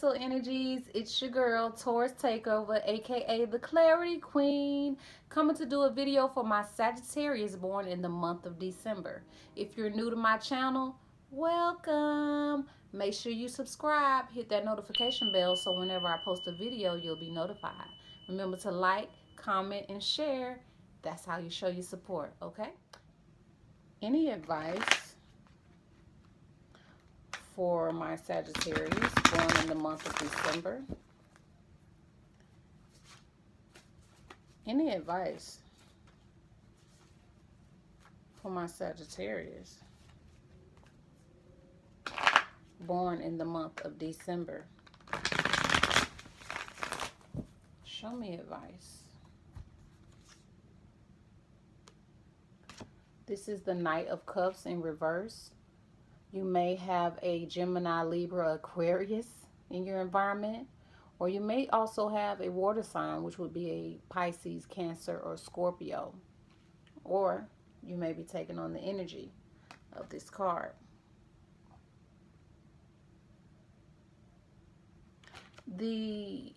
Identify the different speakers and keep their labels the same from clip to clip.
Speaker 1: Universal Energies, it's your girl, Taurus Takeover, aka the Clarity Queen, coming to do a video for my Sagittarius born in the month of December. If you're new to my channel, welcome. Make sure you subscribe, hit that notification bell so whenever I post a video, you'll be notified. Remember to like, comment, and share. That's how you show your support, okay? Any advice for my Sagittarius born in the month of December? Any advice for my Sagittarius born in the month of December? Show me advice. This is the Knight of Cups in reverse. You may have a Gemini, Libra, Aquarius in your environment, or you may also have a water sign, which would be a Pisces, Cancer, or Scorpio. Or you may be taking on the energy of this card. The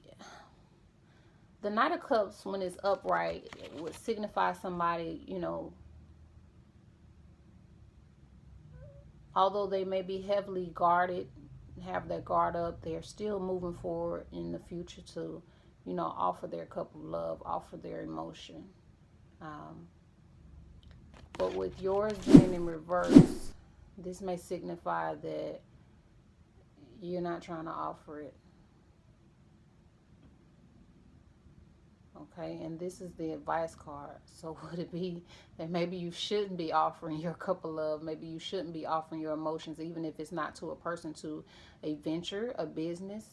Speaker 1: Knight of Cups, when it's upright, it would signify somebody, you know, although they may be heavily guarded, have their guard up, they're still moving forward in the future to, you know, offer their cup of love, offer their emotion. But with yours being in reverse, this may signify that you're not trying to offer it. Okay, and this is the advice card. So would it be that maybe you shouldn't be offering your cup of love? Maybe you shouldn't be offering your emotions, even if it's not to a person, to a venture, a business.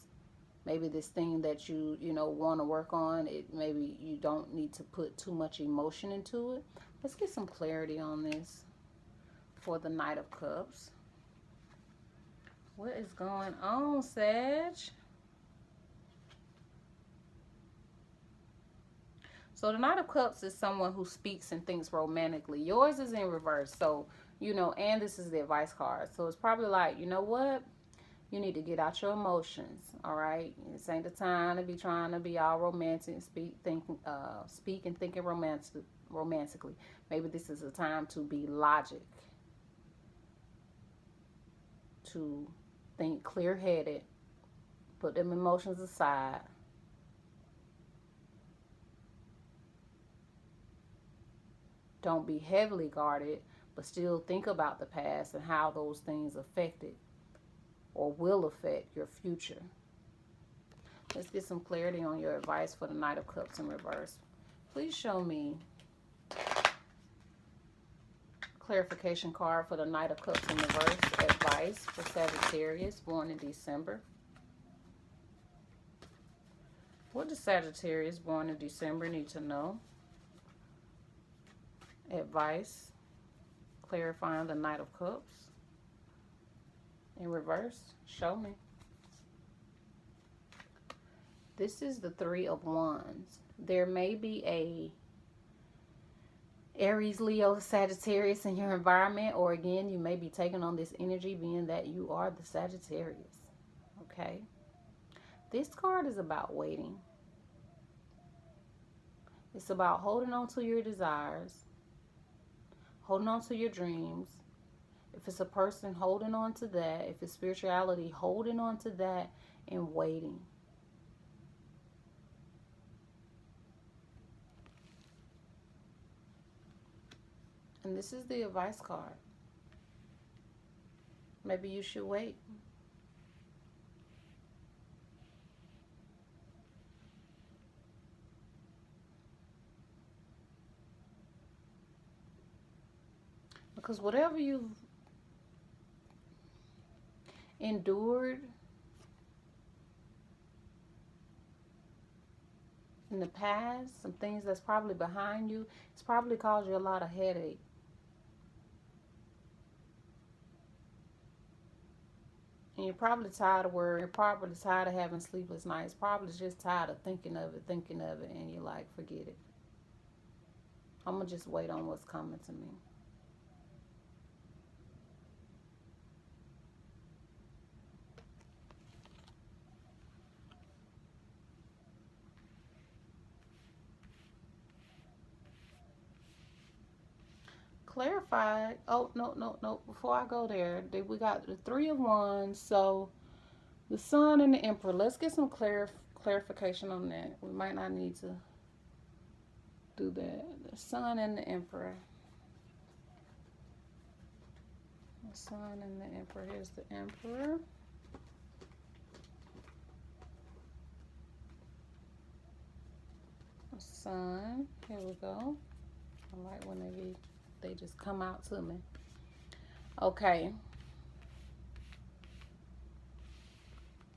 Speaker 1: Maybe this thing that you want to work on, maybe you don't need to put too much emotion into it. Let's get some clarity on this for the Knight of Cups. What is going on, Sag? So the Knight of Cups is someone who speaks and thinks romantically. Yours is in reverse. So, you know, and this is the advice card. So it's probably like, you know what? You need to get out your emotions, all right? This ain't the time to be trying to be all romantic, speak and thinking romantically. Maybe this is a time to be logic, to think clear-headed, put them emotions aside. Don't be heavily guarded, but still think about the past and how those things affected or will affect your future. Let's get some clarity on your advice for the Knight of Cups in reverse. Please show me clarification card for the Knight of Cups in reverse. Advice for Sagittarius born in December. What does Sagittarius born in December need to know? Advice clarifying the Knight of Cups in reverse. Show me. This is the Three of Wands. There may be a Aries, Leo, Sagittarius in your environment, or again, you may be taking on this energy being that you are the Sagittarius. Okay? This card is about waiting. It's about holding on to your desires, holding on to your dreams. If it's a person, holding on to that. If it's spirituality, holding on to that and waiting. And this is the advice card. Maybe you should wait. Because whatever you've endured in the past, some things that's probably behind you, it's probably caused you a lot of headache. And you're probably tired of worrying. You're probably tired of having sleepless nights. Probably just tired of thinking of it, and you're like, forget it. I'm going to just wait on what's coming to me. clarified. Oh, no, no, no. Before I go there, we got the Three of Wands. So the Sun and the Emperor. Let's get some clarification on that. We might not need to do that. The Sun and the Emperor. The Sun and the Emperor. Here's the Emperor. The Sun. Here we go. I like when they just come out to me. Okay.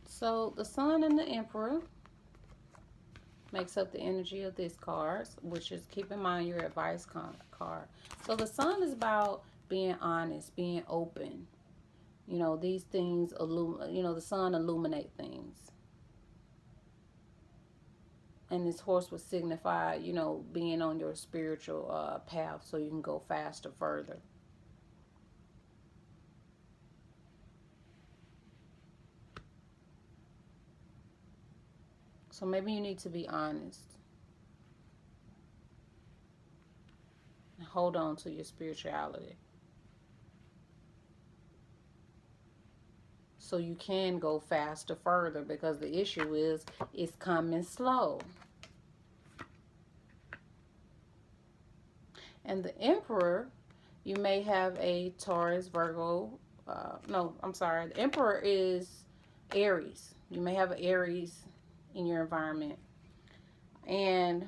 Speaker 1: So the Sun and the Emperor makes up the energy of this card, which is, keep in mind, your advice card. So the Sun is about being honest, being open. You know, these things, the Sun illuminate things. And this horse would signify, being on your spiritual path so you can go faster, further. So maybe you need to be honest. And hold on to your spirituality. So you can go faster, further, because the issue is it's coming slow. And the Emperor, you may have a Taurus, Virgo. No, I'm sorry. The Emperor is Aries. You may have an Aries in your environment. And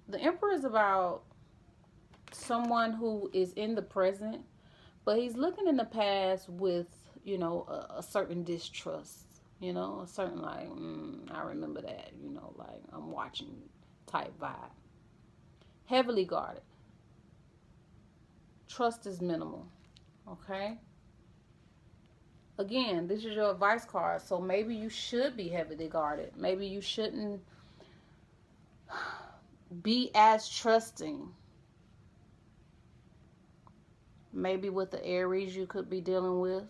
Speaker 1: the Emperor is about someone who is in the present, but he's looking in the past with, a certain distrust. A certain I remember that, like I'm watching type vibe. Heavily guarded. Trust is minimal. Okay? Again, this is your advice card, so maybe you should be heavily guarded. Maybe you shouldn't be as trusting. Maybe with the Aries you could be dealing with.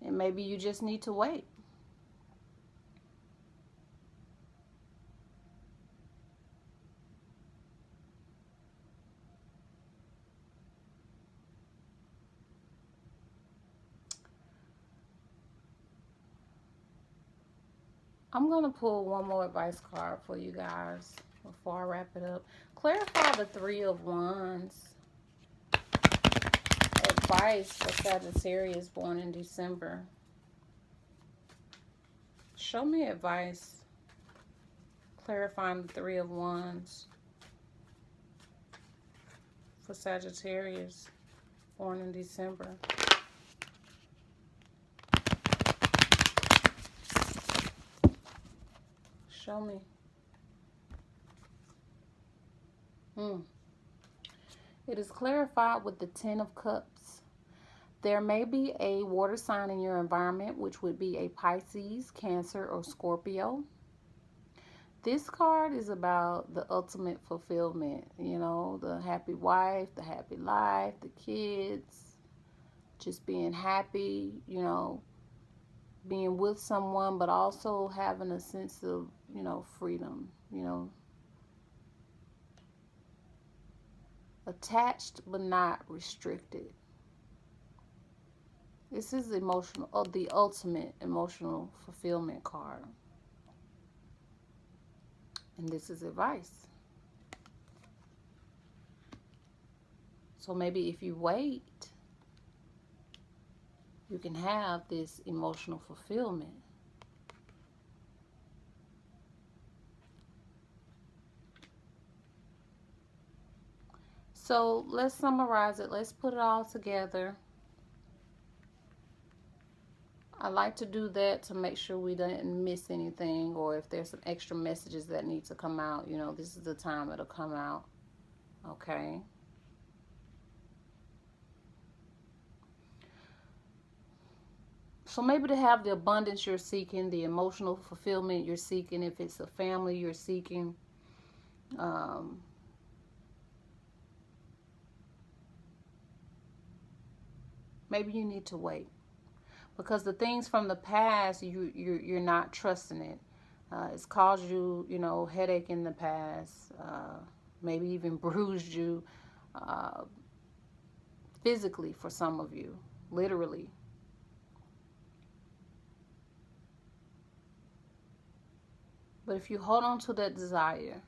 Speaker 1: And maybe you just need to wait. I'm going to pull one more advice card for you guys before I wrap it up. Clarify the Three of Wands. Advice for Sagittarius born in December. Show me advice clarifying the Three of Wands for Sagittarius born in December. Show me. It is clarified with the Ten of Cups. There may be a water sign in your environment, which would be a Pisces, Cancer, or Scorpio. This card is about the ultimate fulfillment, the happy wife, the happy life, the kids, just being happy, being with someone, but also having a sense of, freedom, attached but not restricted. This is the ultimate emotional fulfillment card. And this is advice. So maybe if you wait, you can have this emotional fulfillment. So let's summarize it. Let's put it all together. I like to do that to make sure we didn't miss anything, or if there's some extra messages that need to come out, this is the time it'll come out. Okay. So maybe to have the abundance you're seeking, the emotional fulfillment you're seeking, if it's a family you're seeking, maybe you need to wait. Because the things from the past, you're not trusting it. It's caused you, headache in the past. Maybe even bruised you uh, physically for some of you, literally. But if you hold on to that desire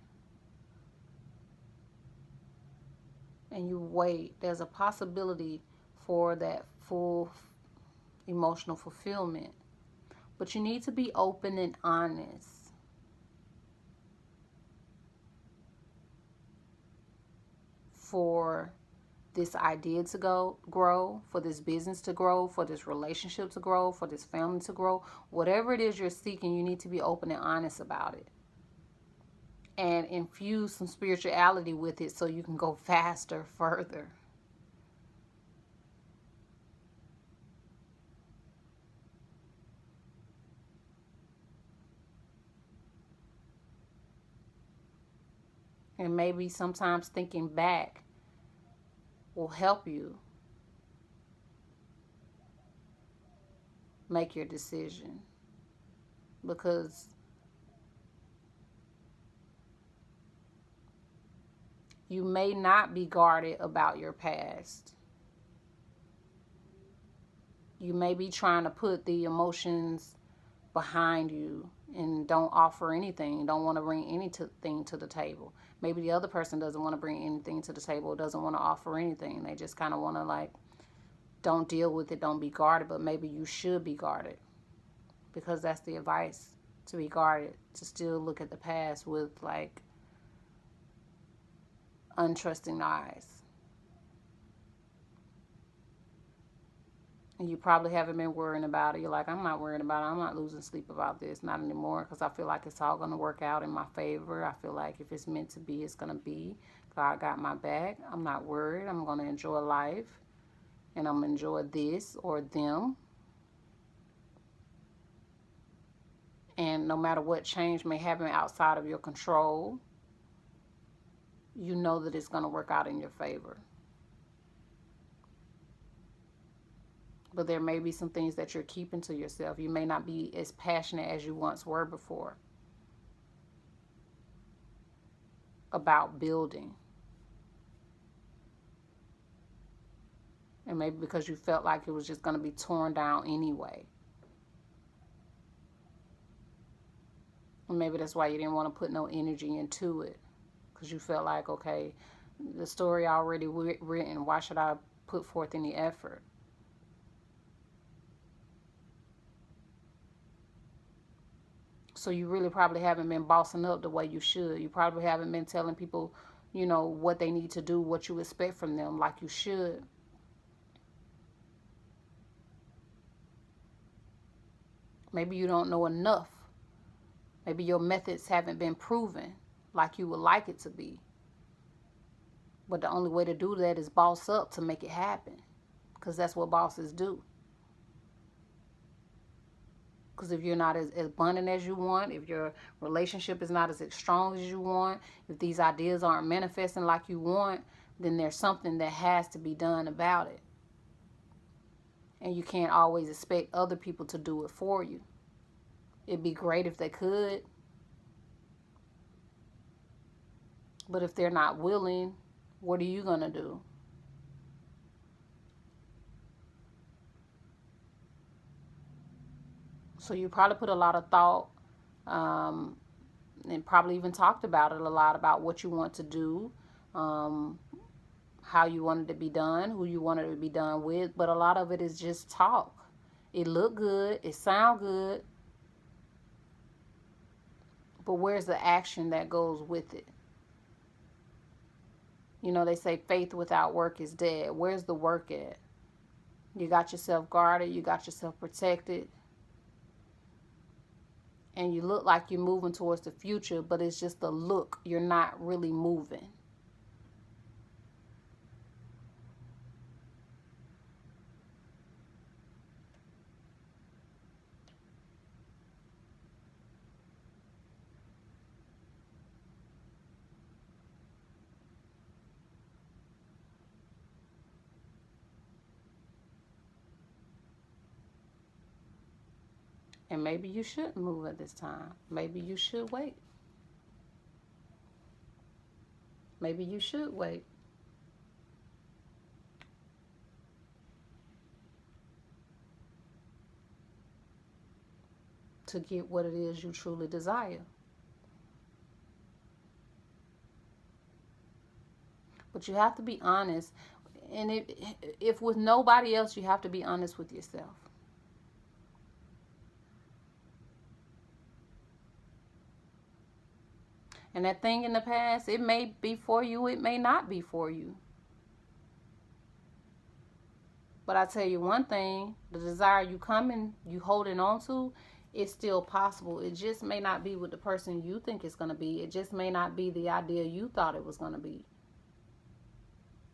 Speaker 1: and you wait, there's a possibility for that full emotional fulfillment. But you need to be open and honest. For this idea to grow, for this business to grow, for this relationship to grow, for this family to grow, whatever it is you're seeking, you need to be open and honest about it. And infuse some spirituality with it so you can go faster, further. And maybe sometimes thinking back will help you make your decision. Because you may not be guarded about your past. You may be trying to put the emotions behind you and don't offer anything, don't want to bring anything to the table. Maybe the other person doesn't want to bring anything to the table, doesn't want to offer anything. They just kind of want to don't deal with it, don't be guarded, but maybe you should be guarded. Because that's the advice, to be guarded, to still look at the past with untrusting eyes. And you probably haven't been worrying about it. You're like, I'm not worried about it. I'm not losing sleep about this. Not anymore, because I feel like it's all going to work out in my favor. I feel like if it's meant to be, it's going to be. God got my back. I'm not worried. I'm going to enjoy life. And I'm going to enjoy this or them. And no matter what change may happen outside of your control, you know that it's going to work out in your favor. But there may be some things that you're keeping to yourself. You may not be as passionate as you once were before about building. And maybe because you felt like it was just going to be torn down anyway. And maybe that's why you didn't want to put no energy into it. Because you felt like, okay, the story already written. Why should I put forth any effort? So you really probably haven't been bossing up the way you should. You probably haven't been telling people, what they need to do, what you expect from them like you should. Maybe you don't know enough. Maybe your methods haven't been proven like you would like it to be. But the only way to do that is boss up to make it happen. Because that's what bosses do. Because if you're not as abundant as you want, if your relationship is not as strong as you want, if these ideas aren't manifesting like you want, then there's something that has to be done about it. And you can't always expect other people to do it for you. It'd be great if they could. But if they're not willing, what are you going to do? So you probably put a lot of thought and probably even talked about it a lot, about what you want to do, how you want it to be done, who you want it to be done with. But a lot of it is just talk. It look good. It sound good. But where's the action that goes with it? They say faith without work is dead. Where's the work at? You got yourself guarded. You got yourself protected. And you look like you're moving towards the future, but it's just a look. You're not really moving. And maybe you shouldn't move at this time. Maybe you should wait. Maybe you should wait. To get what it is you truly desire. But you have to be honest. And if with nobody else, you have to be honest with yourself. And that thing in the past, it may be for you, it may not be for you. But I tell you one thing, the desire you holding on to, it's still possible. It just may not be with the person you think it's going to be. It just may not be the idea you thought it was going to be.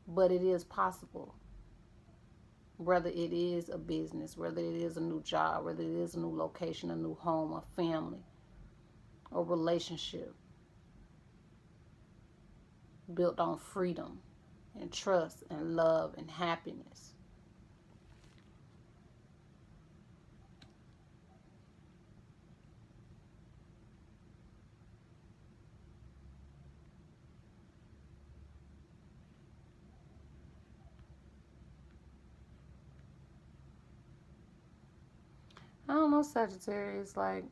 Speaker 1: But it is possible. Whether it is a business, whether it is a new job, whether it is a new location, a new home, a family, a relationship built on freedom and trust and love and happiness. I don't know, Sagittarius, like,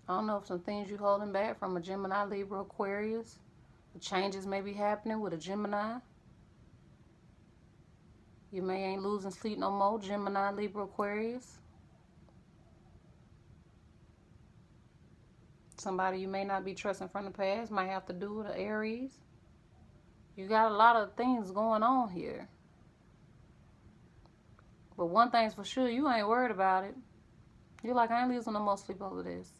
Speaker 1: I don't know if some things you holding back from a Gemini, Libra, Aquarius. The changes may be happening with a Gemini. You may ain't losing sleep no more, Gemini, Libra, Aquarius. Somebody you may not be trusting from the past might have to do with an Aries. You got a lot of things going on here. But one thing's for sure, you ain't worried about it. You're like, I ain't losing no more sleep over this.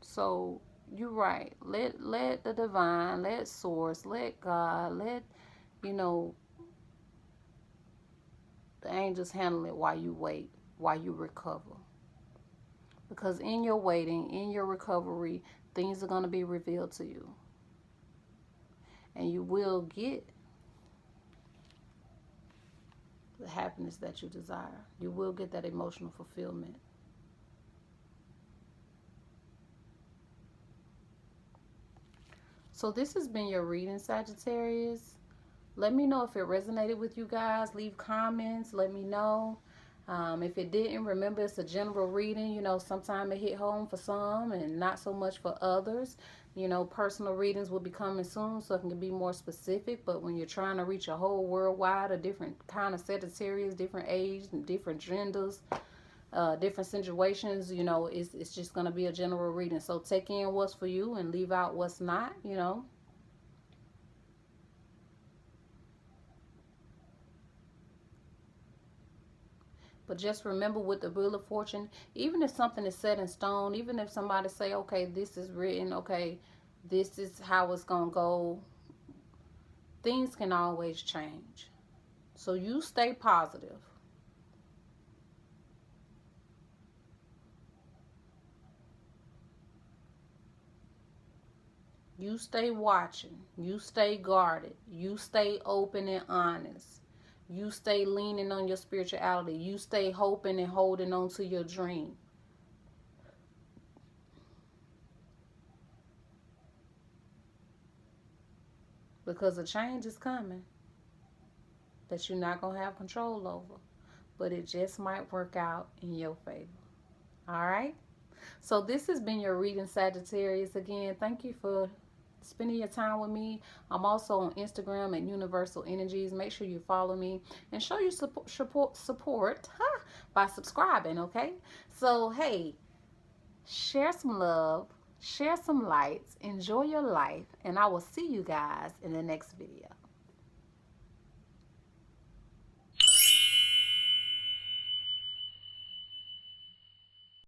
Speaker 1: So you're right. Let the divine, let source, let God, let, the angels handle it while you wait, while you recover. Because in your waiting, in your recovery, things are going to be revealed to you. And you will get the happiness that you desire. You will get that emotional fulfillment. So this has been your reading, Sagittarius. Let me know if it resonated with you guys. Leave comments. Let me know. If it didn't, remember it's a general reading. Sometimes it hit home for some and not so much for others. Personal readings will be coming soon, so it can be more specific. But when you're trying to reach a whole worldwide, a different kind of Sagittarius, different age, different genders, different situations, it's just going to be a general reading. So take in what's for you and leave out what's not, But just remember, with the Wheel of Fortune, even if something is set in stone, even if somebody say, okay, this is written, okay, this is how it's going to go, things can always change. So you stay positive. You stay watching. You stay guarded. You stay open and honest. You stay leaning on your spirituality. You stay hoping and holding on to your dream. Because a change is coming that you're not going to have control over. But it just might work out in your favor. All right? So this has been your reading, Sagittarius. Again, thank you for spending your time with me. I'm also on Instagram at Universal Energies. Make sure you follow me and show your support by subscribing, okay? So, hey, share some love, share some lights, enjoy your life, and I will see you guys in the next video.